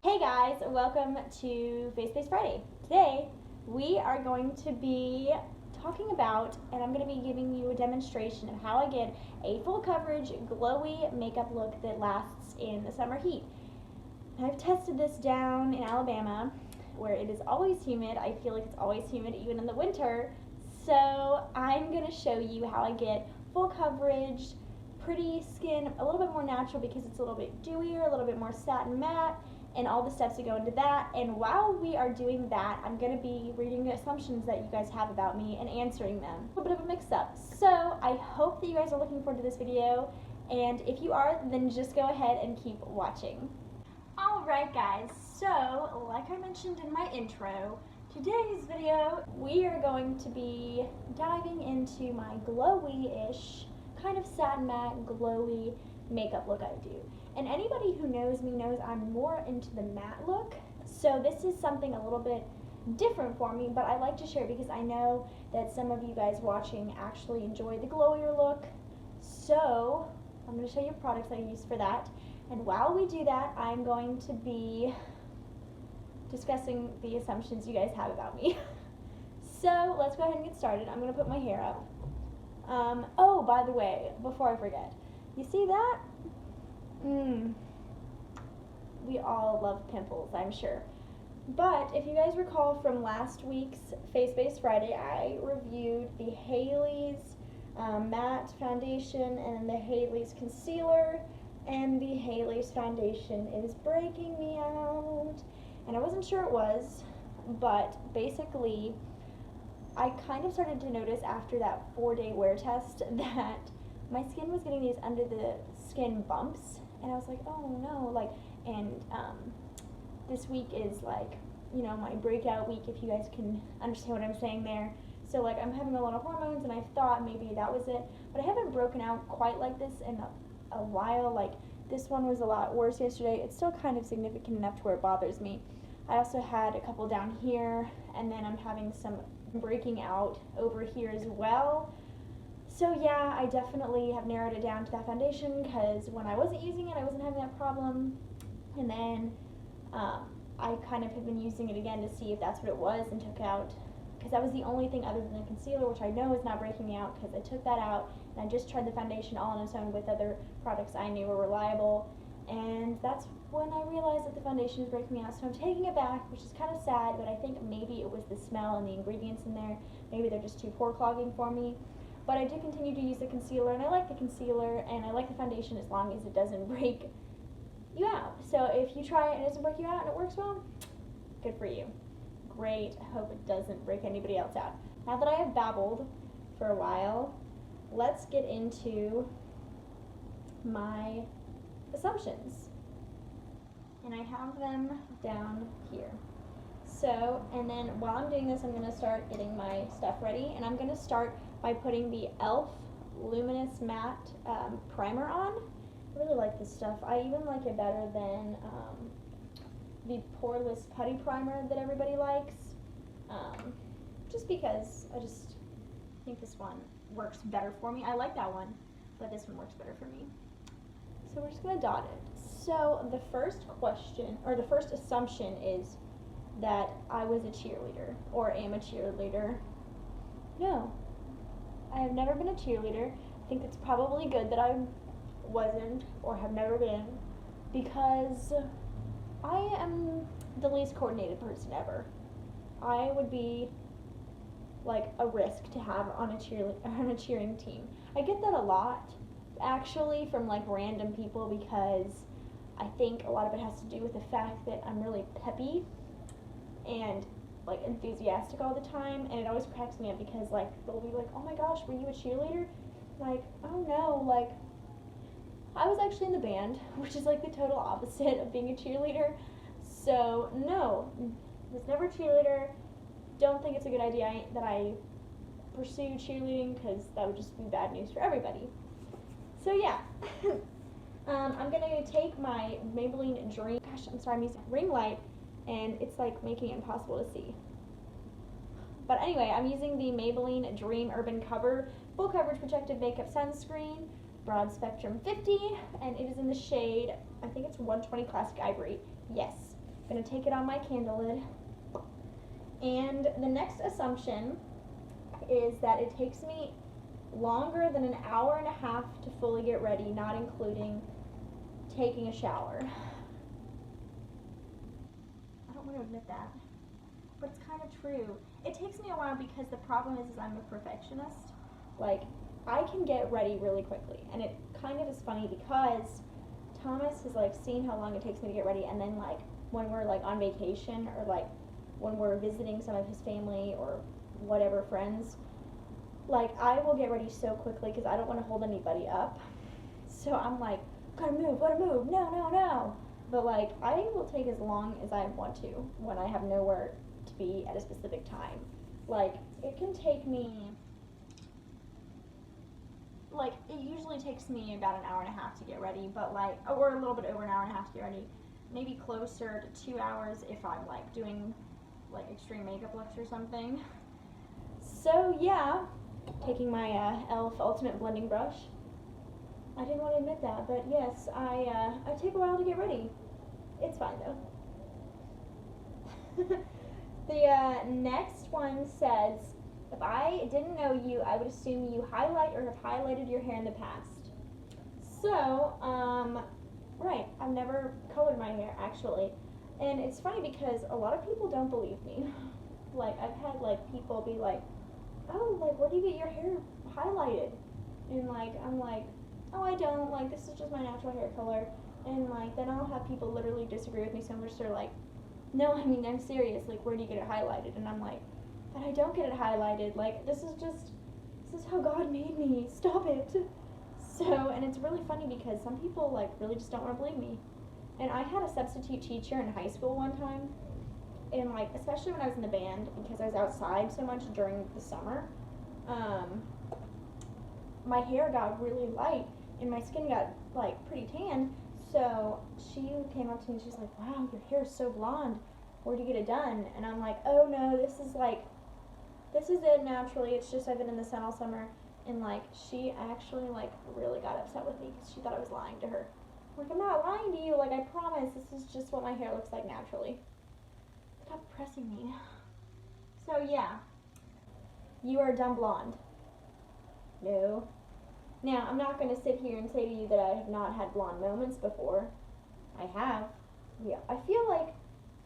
Hey guys, welcome to Face Friday. Today we are going to be talking about, and I'm going to be giving you a demonstration of how I get a full coverage glowy makeup look that lasts in the summer heat. I've tested this down in Alabama where it is always humid. I feel like it's always humid even in the winter. So I'm going to show you how I get full coverage, pretty skin, a little bit more natural because it's a little bit dewier, a little bit more satin matte, and all the steps that go into that. And while we are doing that, I'm going to be reading the assumptions that you guys have about me and answering them. A little bit of a mix-up. So I hope that you guys are looking forward to this video, and if you are, then just go ahead and keep watching. Alright guys, so like I mentioned in my intro, today's video we are going to be diving into my glowy-ish, kind of satin matte, glowy makeup look I do. And anybody who knows me knows I'm more into the matte look, so this is something a little bit different for me, but I like to share it because I know that some of you guys watching actually enjoy the glowier look. So I'm going to show you products I use for that, and while we do that, I'm going to be discussing the assumptions you guys have about me. So let's go ahead and get started. I'm going to put my hair up. Oh, by the way, before I forget, you see that? We all love pimples, I'm sure. But if you guys recall from last week's Face Friday, I reviewed the Haley's matte foundation and the Haley's concealer, and the Haley's foundation is breaking me out. And I wasn't sure it was, but basically I kind of started to notice after that 4-day wear test that my skin was getting these under the skin bumps, and I was like, oh no, like, and this week is like, you know, my breakout week, if you guys can understand what I'm saying there. So like, I'm having a lot of hormones, and I thought maybe that was it, but I haven't broken out quite like this in a while. Like, this one was a lot worse yesterday. It's still kind of significant enough to where it bothers me. I also had a couple down here, and then I'm having some breaking out over here as well. So yeah, I definitely have narrowed it down to that foundation because when I wasn't using it, I wasn't having that problem. And then I kind of have been using it again to see if that's what it was, and took out, because that was the only thing other than the concealer, which I know is not breaking me out, because I took that out and I just tried the foundation all on its own with other products I knew were reliable. And that's when I realized that the foundation is breaking me out. So I'm taking it back, which is kind of sad, but I think maybe it was the smell and the ingredients in there. Maybe they're just too pore clogging for me. But I do continue to use the concealer, and I like the concealer, and I like the foundation as long as it doesn't break you out. So if you try it and it doesn't break you out and it works well, good for you. Great. I hope it doesn't break anybody else out. Now that I have babbled for a while, let's get into my assumptions. And I have them down here. So, and then while I'm doing this, I'm going to start getting my stuff ready, and I'm going to start by putting the e.l.f. Luminous Matte Primer on. I really like this stuff. I even like it better than the Poreless Putty Primer that everybody likes, just because I just think this one works better for me. I like that one, but this one works better for me. So we're just going to dot it. So the first question, or the first assumption, is that I was a cheerleader, or am a cheerleader. No, I have never been a cheerleader. I think it's probably good that I wasn't, or have never been, because I am the least coordinated person ever. I would be like a risk to have on a cheering team. I get that a lot, actually, from like random people, because I think a lot of it has to do with the fact that I'm really peppy and like enthusiastic all the time, and it always cracks me up because like they'll be like, oh my gosh, were you a cheerleader? Like, oh no, like I was actually in the band, which is like the total opposite of being a cheerleader. So no, was never a cheerleader. Don't think it's a good idea that I pursue cheerleading, because that would just be bad news for everybody. So yeah. I'm gonna take my Maybelline Dream, I'm using ring light, and it's like making it impossible to see. But anyway, I'm using the Maybelline Dream Urban Cover Full Coverage Protective Makeup Sunscreen, Broad Spectrum 50, and it is in the shade, I think it's 120 Classic Ivory. Yes. I'm going to take it on my candle lid. And the next assumption is that it takes me longer than an hour and a half to fully get ready, not including taking a shower. I don't want to admit that, but it's kind of true. It takes me a while because the problem is I'm a perfectionist. Like, I can get ready really quickly, and it kind of is funny because Thomas has like seen how long it takes me to get ready, and then like when we're like on vacation or like when we're visiting some of his family or whatever friends, like I will get ready so quickly because I don't want to hold anybody up. So I'm like, gotta move, no. But like I will take as long as I want to when I have nowhere to be at a specific time. Like it can take me, like it usually takes me about an hour and a half to get ready, but like, or a little bit over an hour and a half to get ready. Maybe closer to 2 hours if I'm like doing like extreme makeup looks or something. So yeah, taking my e.l.f. Ultimate Blending Brush. I didn't want to admit that, but yes, I take a while to get ready. It's fine though. The next one says, if I didn't know you, I would assume you highlight or have highlighted your hair in the past. So, right, I've never colored my hair actually. And it's funny because a lot of people don't believe me. Like, I've had like people be like, oh, like, where do you get your hair highlighted? And like, I'm like, oh, I don't, like, this is just my natural hair color. And like, then I'll have people literally disagree with me so much they're like, no, I mean, I'm serious, like, where do you get it highlighted? And I'm like, but I don't get it highlighted, like, this is how God made me, stop it. So, and it's really funny because some people, like, really just don't want to believe me. And I had a substitute teacher in high school one time, and like, especially when I was in the band, because I was outside so much during the summer, my hair got really light, and my skin got, like, pretty tan. So she came up to me and she's like, wow, your hair is so blonde. Where'd you get it done? And I'm like, oh no, this is it naturally. It's just I've been in the sun all summer. And like, she actually like really got upset with me because she thought I was lying to her. I'm like, I'm not lying to you. Like, I promise this is just what my hair looks like naturally. Stop pressing me. So yeah, you are a dumb blonde. No. Now, I'm not going to sit here and say to you that I have not had blonde moments before. I have. Yeah, I feel like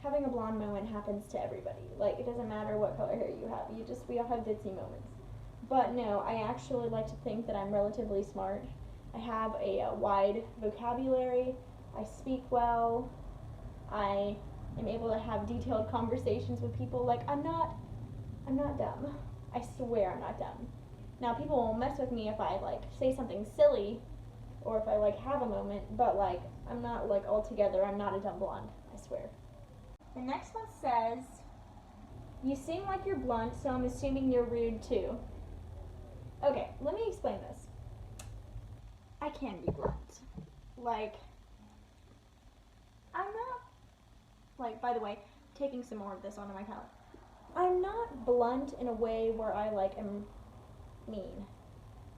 having a blonde moment happens to everybody. Like, it doesn't matter what color hair you have. We all have ditzy moments. But no, I actually like to think that I'm relatively smart. I have a wide vocabulary. I speak well. I am able to have detailed conversations with people. Like, I'm not dumb. I swear I'm not dumb. Now, people will mess with me if I, like, say something silly or if I, like, have a moment, but, like, I'm not, like, altogether, I'm not a dumb blonde, I swear. The next one says, you seem like you're blunt, so I'm assuming you're rude, too. Okay, let me explain this. I can be blunt. Like, I'm not, like, by the way, taking some more of this onto my palette. I'm not blunt in a way where I, like, am mean.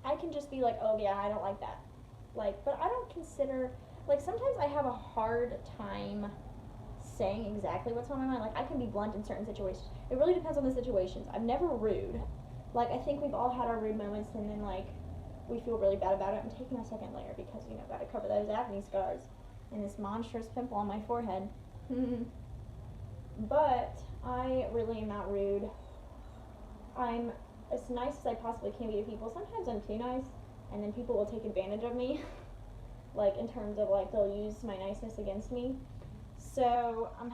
I can just be like, oh yeah, I don't like that. Like, but I don't consider, like, sometimes I have a hard time saying exactly what's on my mind. Like, I can be blunt in certain situations. It really depends on the situations. I'm never rude. Like, I think we've all had our rude moments and then, like, we feel really bad about it. I'm taking my second layer because, you know, gotta cover those acne scars and this monstrous pimple on my forehead. But I really am not rude. I'm as nice as I possibly can be to people. Sometimes I'm too nice, and then people will take advantage of me, like, in terms of, like, they'll use my niceness against me. So I'm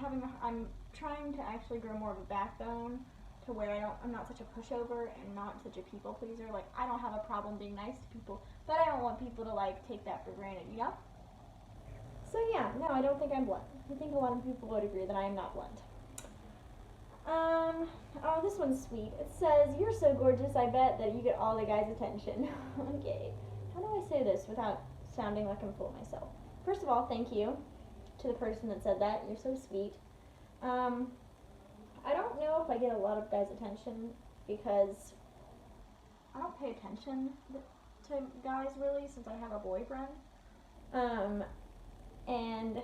trying to actually grow more of a backbone to where I'm not such a pushover and not such a people pleaser. Like, I don't have a problem being nice to people, but I don't want people to, like, take that for granted, you know? So yeah, no, I don't think I'm blunt. I think a lot of people would agree that I am not blunt. Oh, this one's sweet. It says, you're so gorgeous, I bet that you get all the guys' attention. Okay, how do I say this without sounding like I'm full of myself? First of all, thank you to the person that said that. You're so sweet. I don't know if I get a lot of guys' attention because I don't pay attention to guys really since I have a boyfriend. And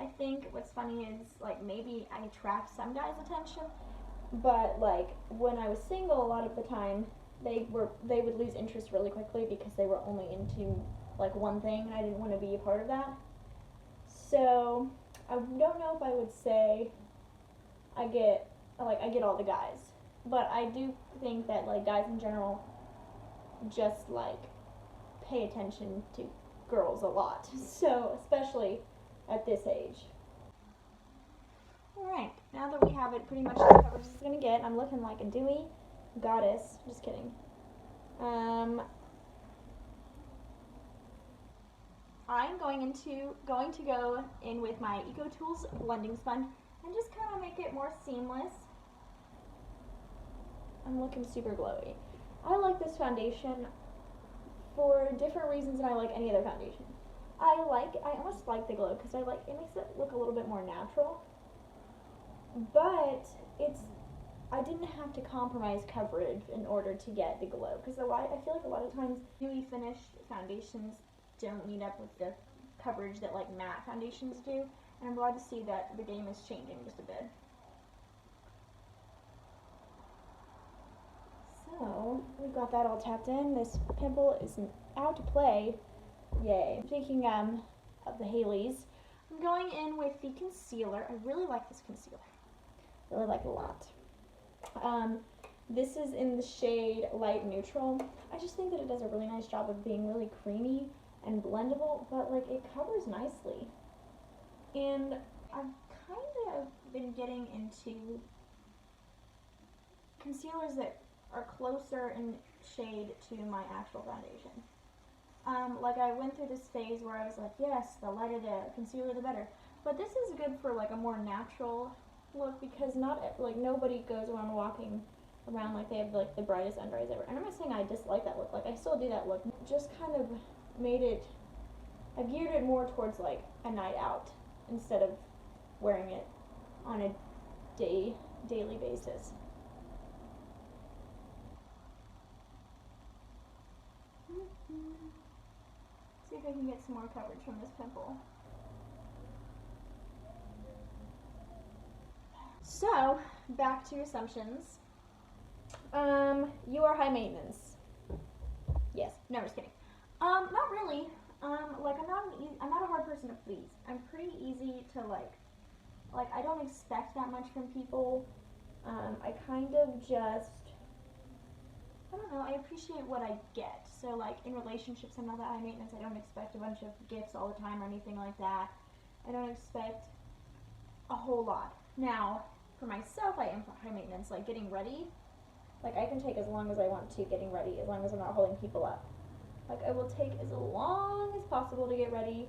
I think what's funny is, like, maybe I attract some guys' attention, but, like, when I was single, a lot of the time, they would lose interest really quickly because they were only into, like, one thing, and I didn't want to be a part of that. So, I don't know if I would say I get all the guys, but I do think that, like, guys in general just, like, pay attention to girls a lot. So, especially at this age. Alright, now that we have it pretty much as covered as it's gonna get, I'm looking like a dewy goddess. Just kidding. I'm going to go in with my Eco Tools blending sponge and just kind of make it more seamless. I'm looking super glowy. I like this foundation for different reasons than I like any other foundation. I almost like the glow because it makes it look a little bit more natural. But I didn't have to compromise coverage in order to get the glow, because I feel like a lot of times newly finished foundations don't meet up with the coverage that, like, matte foundations do, and I'm glad to see that the game is changing just a bit. So, we've got that all tapped in. This pimple is out to play. Yay. Speaking of the Haleys, I'm going in with the concealer. I really like this concealer. Really like it a lot. This is in the shade Light Neutral. I just think that it does a really nice job of being really creamy and blendable, but, like, it covers nicely. And I've kind of been getting into concealers that are closer in shade to my actual foundation. Like, I went through this phase where I was like, yes, the lighter the concealer, the better. But this is good for, like, a more natural look, because nobody goes around walking around like they have, like, the brightest under eyes ever. And I'm not saying I dislike that look. Like, I still do that look. Just kind of I geared it more towards, like, a night out instead of wearing it on a daily basis. See if I can get some more coverage from this pimple. So, back to assumptions. You are high maintenance. Yes. No, just kidding. Not really. Like, I'm not a hard person to please. I'm pretty easy to, like, I don't expect that much from people. I kind of just, I don't know, I appreciate what I get. So, like, in relationships, I'm not that high maintenance. I don't expect a bunch of gifts all the time or anything like that. I don't expect a whole lot. Now, for myself, I am high maintenance. Like, getting ready, like, I can take as long as I want to getting ready, as long as I'm not holding people up. Like, I will take as long as possible to get ready,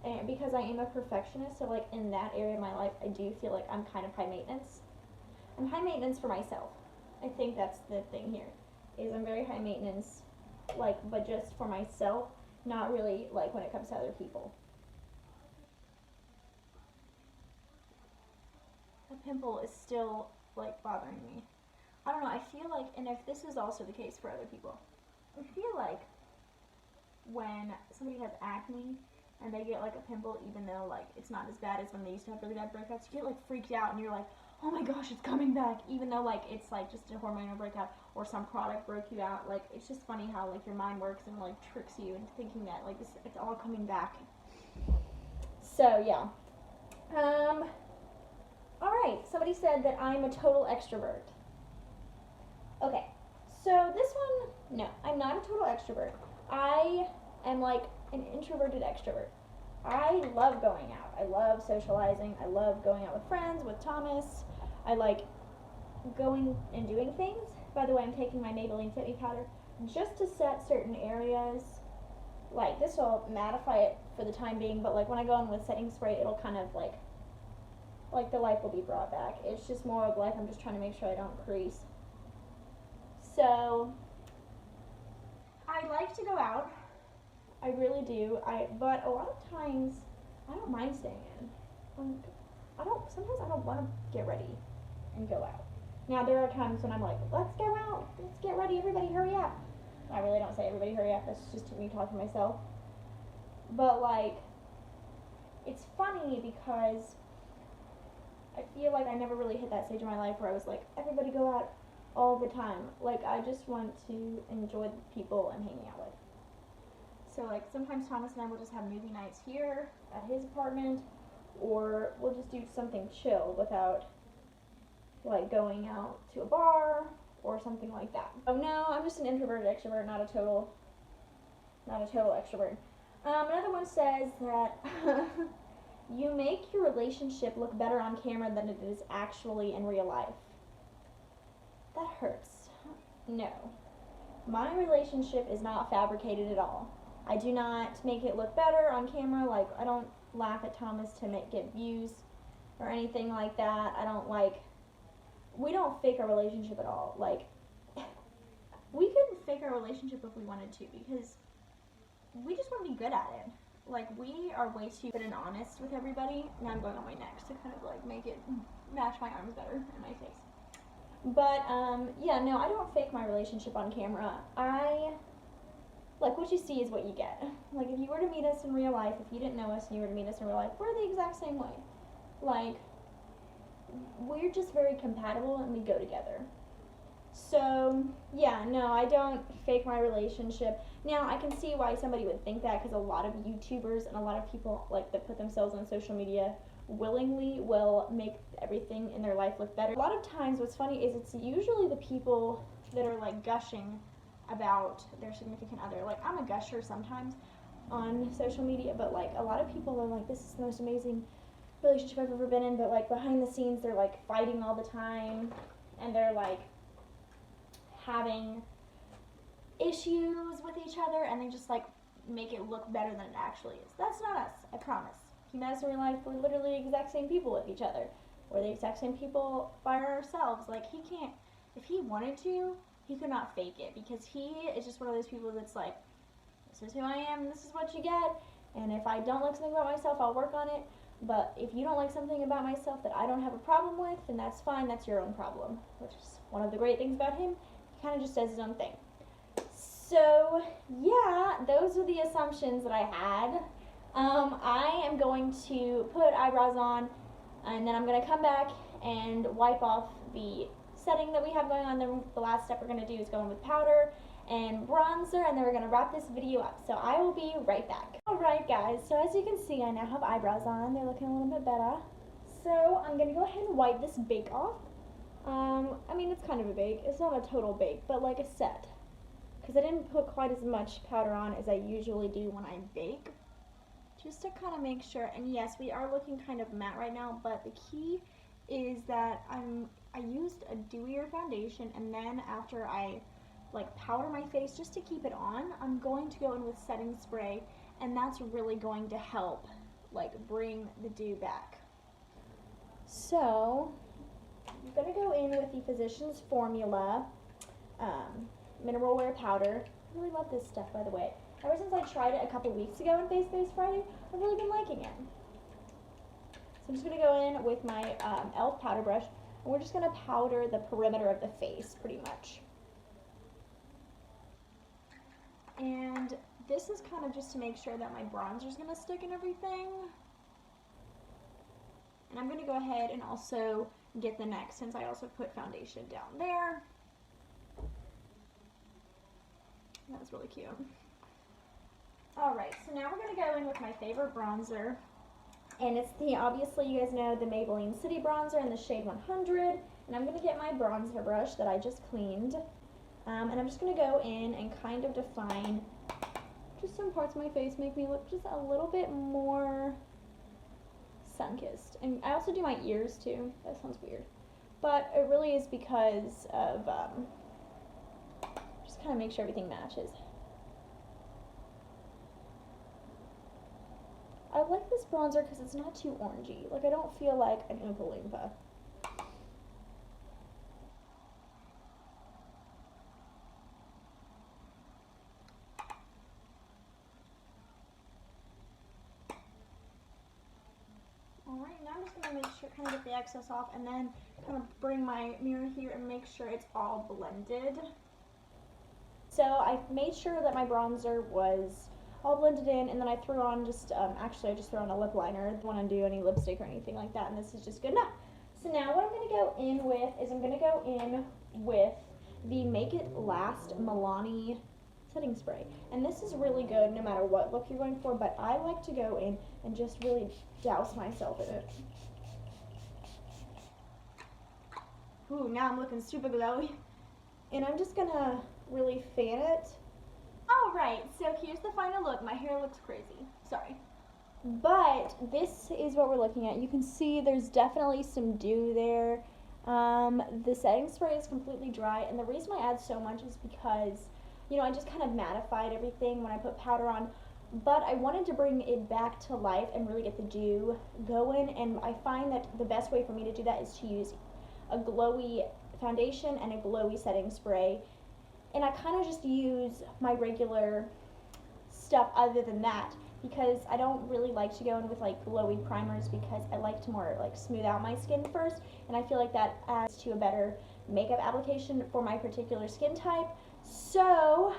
and because I am a perfectionist, so, like, in that area of my life, I do feel like I'm kind of high maintenance. I'm high maintenance for myself. I think that's the thing here, is I'm very high maintenance, like, but just for myself, not really, like, when it comes to other people. The pimple is still, like, bothering me. I don't know, I feel like, and if this is also the case for other people, I feel like when somebody has acne and they get, like, a pimple, even though, like, it's not as bad as when they used to have really bad breakouts, you get, like, freaked out and you're like, oh my gosh, it's coming back, even though, like, it's, like, just a hormonal breakout or some product broke you out. Like, it's just funny how, like, your mind works and, like, tricks you into thinking that, like, it's all coming back. So, yeah. Alright, somebody said that I'm a total extrovert. Okay, so this one, no, I'm not a total extrovert. I am, like, an introverted extrovert. I love going out. I love socializing. I love going out with friends, with Thomas. I like going and doing things. By the way, I'm taking my Maybelline Fit Me powder just to set certain areas. Like, this will mattify it for the time being, but, like, when I go in with setting spray, it'll kind of, like the life will be brought back. It's just more of, like, I'm just trying to make sure I don't crease. So, I like to go out. I really do. But a lot of times, I don't mind staying in. Sometimes I don't want to get ready and go out. Now, there are times when I'm like, let's go out, let's get ready, everybody hurry up. I really don't say everybody hurry up, that's just me talking to myself. But, like, it's funny because I feel like I never really hit that stage in my life where I was like, everybody go out all the time. Like, I just want to enjoy the people I'm hanging out with. So, like, sometimes Thomas and I will just have movie nights here at his apartment, or we'll just do something chill without, like, going out to a bar or something like that. Oh no, I'm just an introverted extrovert, not a total extrovert. Another one says that you make your relationship look better on camera than it is actually in real life. That hurts. No. My relationship is not fabricated at all. I do not make it look better on camera. Like, I don't laugh at Thomas to get views or anything like that. We don't fake our relationship at all. Like, we couldn't fake our relationship if we wanted to, because we just want to be good at it. Like, we are way too good and honest with everybody. Now I'm going on my neck to kind of like make it match my arms better and my face. But yeah, no, I don't fake my relationship on camera. Like, what you see is what you get. Like, if you were to meet us in real life, if you didn't know us and you were to meet us in real life, we're the exact same way. Like, we're just very compatible and we go together. So, yeah, no, I don't fake my relationship. Now, I can see why somebody would think that, because a lot of YouTubers and a lot of people, like, that put themselves on social media willingly will make everything in their life look better. A lot of times, what's funny is it's usually the people that are, like, gushing about their significant other. Like, I'm a gusher sometimes on social media, but, like, a lot of people are like, this is the most amazing relationship I've ever been in, but, like, behind the scenes, they're, like, fighting all the time, and they're, like, having issues with each other, and they just, like, make it look better than it actually is. That's not us, I promise. If you met us in real life, we're literally the exact same people with each other. We're the exact same people by ourselves. Like, he can't, if he wanted to, he could not fake it, because he is just one of those people that's like, this is who I am, this is what you get, and if I don't like something about myself, I'll work on it, but if you don't like something about myself that I don't have a problem with, then that's fine, that's your own problem, which is one of the great things about him. He kind of just does his own thing. So, yeah, those are the assumptions that I had. I am going to put eyebrows on, and then I'm going to come back and wipe off the setting that we have going on. Then the last step we're going to do is go in with powder and bronzer, and then we're going to wrap this video up. So I will be right back. Alright guys, so as you can see, I now have eyebrows on. They're looking a little bit better. So I'm going to go ahead and wipe this bake off. I mean, it's kind of a bake. It's not a total bake, but like a set. Because I didn't put quite as much powder on as I usually do when I bake. Just to kind of make sure, and yes, we are looking kind of matte right now, but the key is that I used a dewier foundation, and then after I like powder my face just to keep it on, I'm going to go in with setting spray, and that's really going to help like bring the dew back. So I'm going to go in with the Physicians Formula Mineral Wear Powder. I really love this stuff, by the way. Ever since I tried it a couple weeks ago on Face Base Friday, I've really been liking it. So I'm just going to go in with my e.l.f. powder brush, and we're just going to powder the perimeter of the face, pretty much. And this is kind of just to make sure that my bronzer is going to stick and everything. And I'm going to go ahead and also get the neck, since I also put foundation down there. That's really cute. Alright, so now we're going to go in with my favorite bronzer, and it's obviously you guys know, the Maybelline City Bronzer in the shade 100, and I'm going to get my bronzer brush that I just cleaned, and I'm just going to go in and kind of define just some parts of my face, make me look just a little bit more sun-kissed. And I also do my ears too. That sounds weird, but it really is because of just kind of make sure everything matches. I like this bronzer because it's not too orangey. Like, I don't feel like an Oompa Loompa. Alright, now I'm just going to make sure, kind of get the excess off, and then kind of bring my mirror here and make sure it's all blended. So I made sure that my bronzer was all blended in, and then I threw on just, actually I just threw on a lip liner. I don't want to do any lipstick or anything like that, and this is just good enough. So now what I'm going to go in with is I'm going to go in with the Make It Last Milani setting spray. And this is really good no matter what look you're going for, but I like to go in and just really douse myself in it. Ooh, now I'm looking super glowy. And I'm just gonna really fan it. Alright, so here's the final look. My hair looks crazy. Sorry. But this is what we're looking at. You can see there's definitely some dew there. The setting spray is completely dry, and the reason I add so much is because, you know, I just kind of mattified everything when I put powder on, but I wanted to bring it back to life and really get the dew going, and I find that the best way for me to do that is to use a glowy foundation and a glowy setting spray, and I kind of just use my regular stuff other than that, because I don't really like to go in with like glowy primers, because I like to more like smooth out my skin first, and I feel like that adds to a better makeup application for my particular skin type. So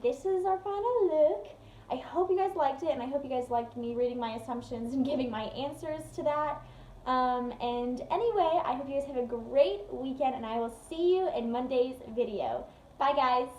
this is our final look. I hope you guys liked it, and I hope you guys liked me reading my assumptions and giving my answers to that. And anyway, I hope you guys have a great weekend, and I will see you in Monday's video. Bye guys.